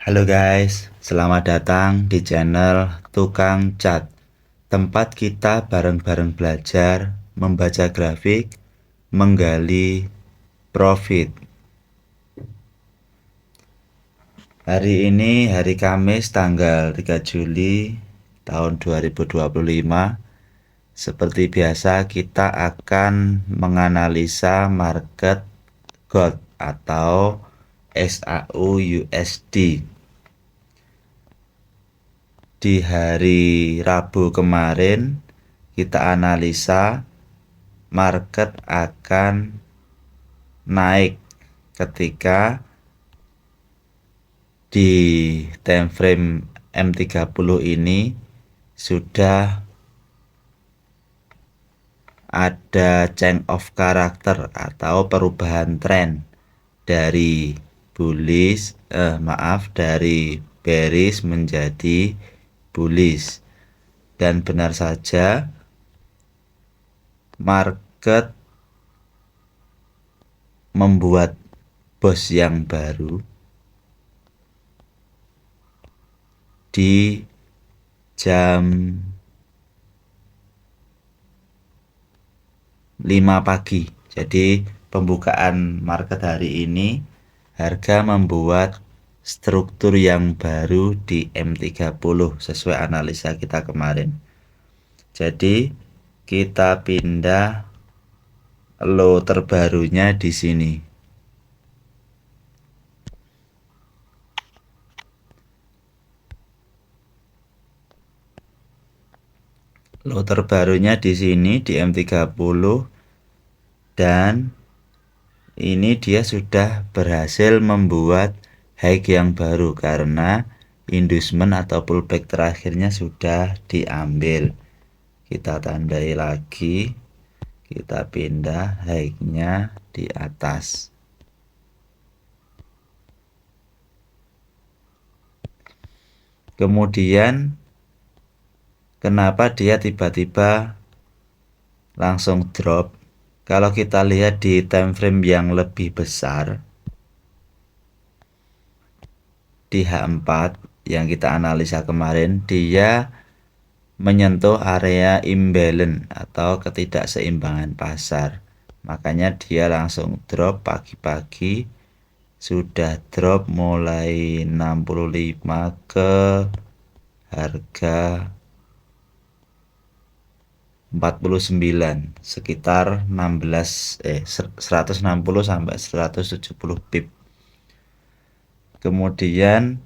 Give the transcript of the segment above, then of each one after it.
Halo guys, selamat datang di channel Tukang Cat. Tempat kita bareng-bareng belajar, membaca grafik, menggali profit. Hari ini hari Kamis tanggal 3 Juli tahun 2025. Seperti biasa kita akan menganalisa market gold atau SAU USD. Di hari Rabu kemarin kita analisa market akan naik ketika di time frame M30 ini sudah ada change of character atau perubahan tren dari dari bearish menjadi bullish. Dan benar saja market membuat bos yang baru di jam 5 pagi. Jadi pembukaan market hari ini harga membuat struktur yang baru di M30 sesuai analisa kita kemarin. Jadi kita pindah low terbarunya di sini. Low terbarunya di sini di M30 dan ini dia sudah berhasil membuat high yang baru karena inducement atau pullback terakhirnya sudah diambil. Kita tandai lagi, kita pindah high-nya di atas. Kemudian kenapa dia tiba-tiba langsung drop? Kalau kita lihat di time frame yang lebih besar, di H4 yang kita analisa kemarin, dia menyentuh area imbalance atau ketidakseimbangan pasar. Makanya dia langsung drop pagi-pagi, sudah drop mulai 65 ke harga 49, sekitar 160 sampai 170 pip. Kemudian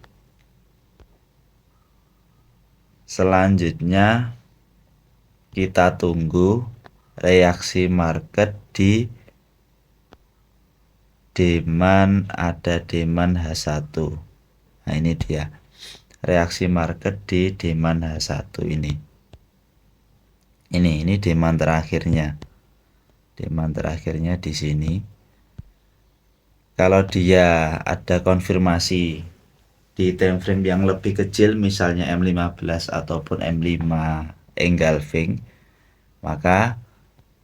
selanjutnya kita tunggu reaksi market di ada demand H1. Nah, ini dia reaksi market di demand H1 ini. Ini demand terakhirnya. Demand terakhirnya di sini. Kalau dia ada konfirmasi di time frame yang lebih kecil, misalnya M15 ataupun M5 engulfing, maka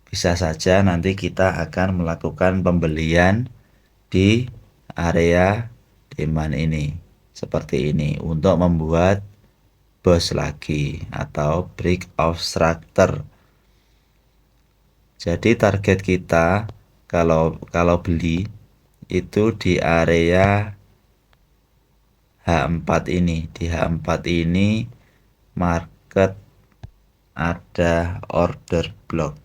bisa saja nanti kita akan melakukan pembelian di area demand ini seperti ini untuk membuat bos lagi atau break of structure. Jadi target kita kalau beli itu di area H4 ini. Di H4 ini market ada order block.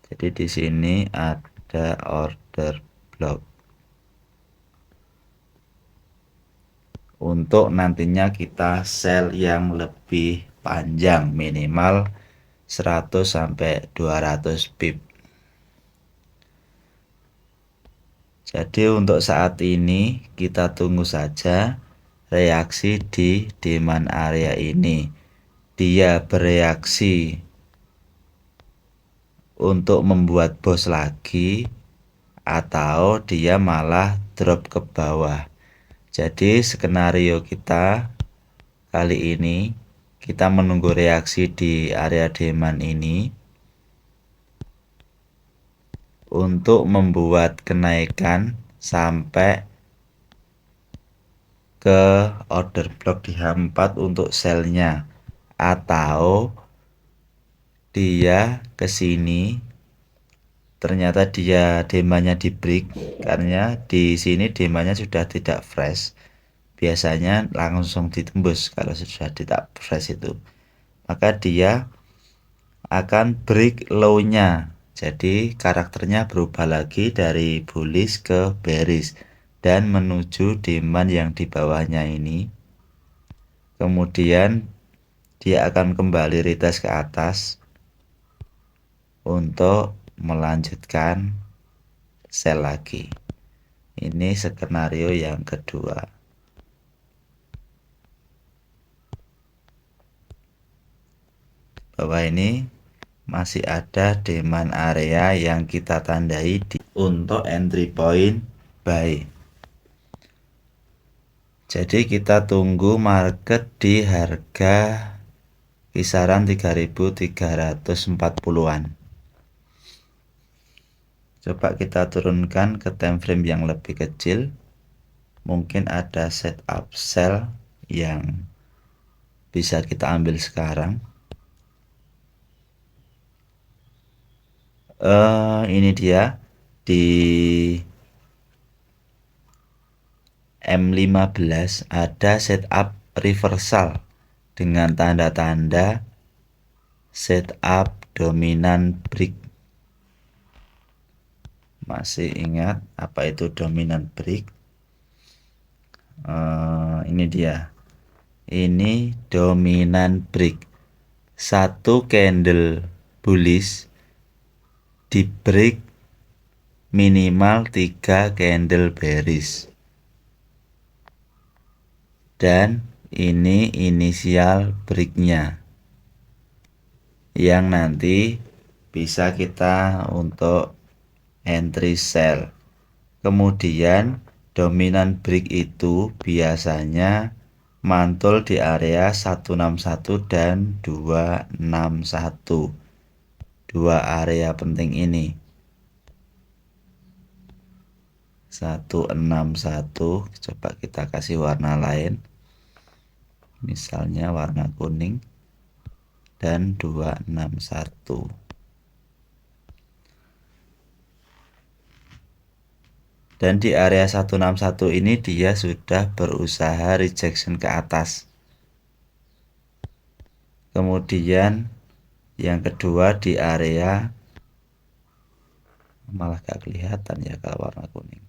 Jadi di sini ada order block. Untuk nantinya kita sell yang lebih panjang, minimal 100 sampai 200 pip. Jadi untuk saat ini kita tunggu saja reaksi di demand area ini. Dia bereaksi untuk membuat bos lagi atau dia malah drop ke bawah. Jadi skenario kita kali ini kita menunggu reaksi di area demand ini untuk membuat kenaikan sampai ke order block di H4 untuk sell-nya, atau dia ke sini ternyata dia demandnya di break karena di sini demandnya sudah tidak fresh, biasanya langsung ditembus kalau sudah tidak fresh itu, maka dia akan break low-nya. Jadi karakternya berubah lagi dari bullish ke bearish dan menuju demand yang di bawahnya ini. Kemudian dia akan kembali retest ke atas untuk melanjutkan sell lagi. Ini skenario yang kedua. Bawah ini masih ada demand area yang kita tandai untuk entry point buy. Jadi kita tunggu market di harga kisaran 3.340-an. Coba kita turunkan ke time frame yang lebih kecil. Mungkin ada setup sell yang bisa kita ambil sekarang. Ini dia di M15 ada setup reversal dengan tanda-tanda setup dominan break. Masih ingat apa itu dominan break? Ini dia. Ini dominan break. Satu candle bullish di break minimal 3 candle bearish. Dan ini inisial breaknya yang nanti bisa kita untuk entry sell. Kemudian dominan break itu biasanya mantul di area 161 dan 261, dua area penting ini. 161, coba kita kasih warna lain, misalnya warna kuning, dan 261. Dan di area 161 ini dia sudah berusaha rejection ke atas. Kemudian yang kedua di area, malah gak kelihatan ya kalau warna kuning.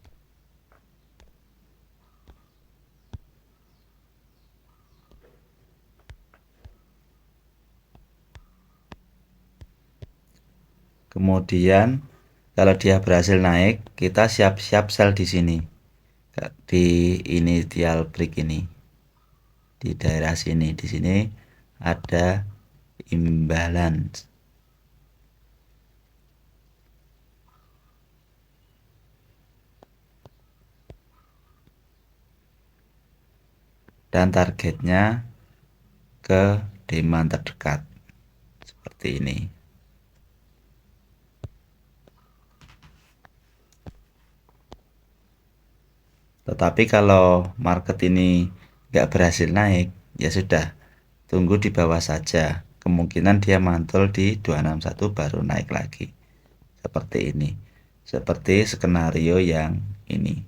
Kemudian kalau dia berhasil naik, kita siap-siap sell di sini. Di initial break ini. Di daerah sini, di sini ada imbalance. Dan targetnya ke demand terdekat. Seperti ini. Tetapi kalau market ini nggak berhasil naik, ya sudah, tunggu di bawah saja. Kemungkinan dia mantul di 261 baru naik lagi. Seperti ini. Seperti skenario yang ini.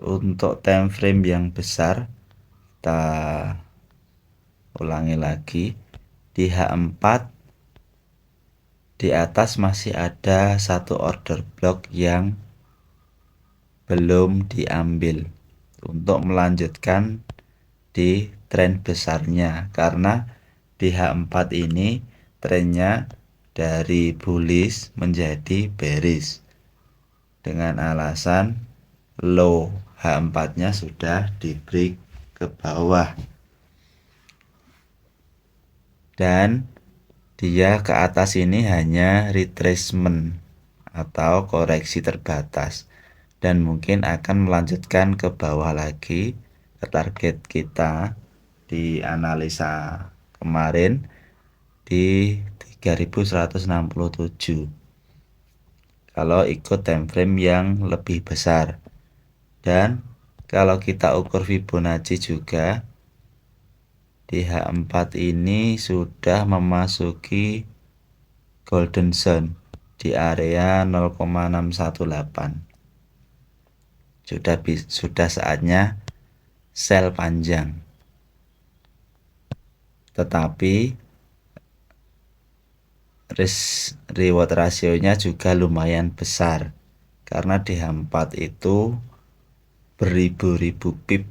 Untuk time frame yang besar, kita ulangi lagi. Di H4 di atas masih ada satu order block yang belum diambil untuk melanjutkan di tren besarnya, karena di H4 ini trennya dari bullish menjadi bearish dengan alasan low H4 nya sudah di break ke bawah dan dia ke atas ini hanya retracement atau koreksi terbatas. dan mungkin akan melanjutkan ke bawah lagi ke target kita di analisa kemarin di 3167 kalau ikut time frame yang lebih besar. Dan kalau kita ukur Fibonacci juga di H4 ini sudah memasuki golden zone di area 0,618. Sudah saatnya sell panjang. Tetapi risk reward rasionya juga lumayan besar karena di H4 itu beribu-ribu pip.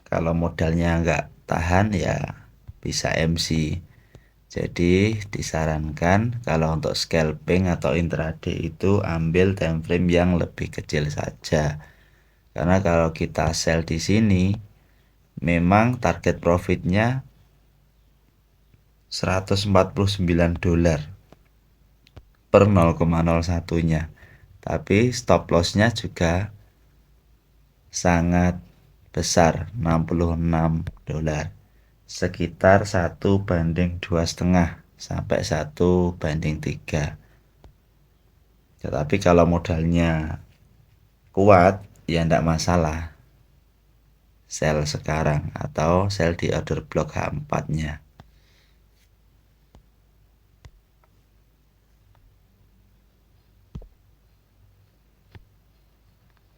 Kalau modalnya nggak tahan ya bisa MC. Jadi disarankan kalau untuk scalping atau intraday itu ambil time frame yang lebih kecil saja. Karena kalau kita sell di sini memang target profitnya $149 per 0,01-nya. Tapi stop lossnya juga sangat besar, $66. Sekitar 1/2,5 sampai 1/3. Tetapi kalau modalnya kuat ya enggak masalah sell sekarang atau sell di order block H4-nya.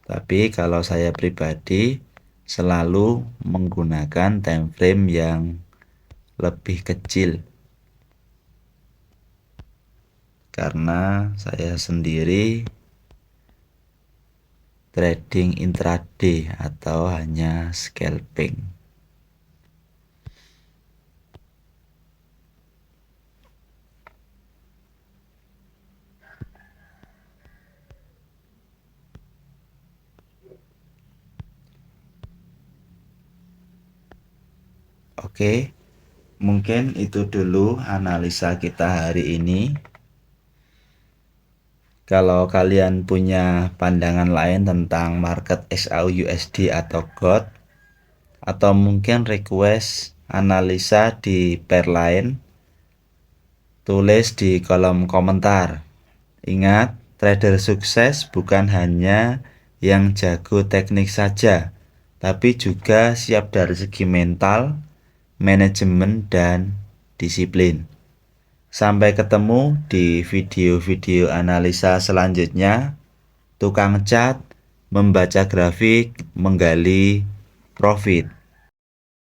Tapi kalau saya pribadi selalu menggunakan time frame yang lebih kecil karena saya sendiri trading intraday atau hanya scalping. Oke, mungkin itu dulu analisa kita hari ini. Kalau kalian punya pandangan lain tentang market XAUUSD atau GOT, atau mungkin request analisa di pair lain, tulis di kolom komentar. Ingat, trader sukses bukan hanya yang jago teknik saja, tapi juga siap dari segi mental, manajemen, dan disiplin. Sampai ketemu di video-video analisa selanjutnya. Tukang cat, membaca grafik, menggali profit.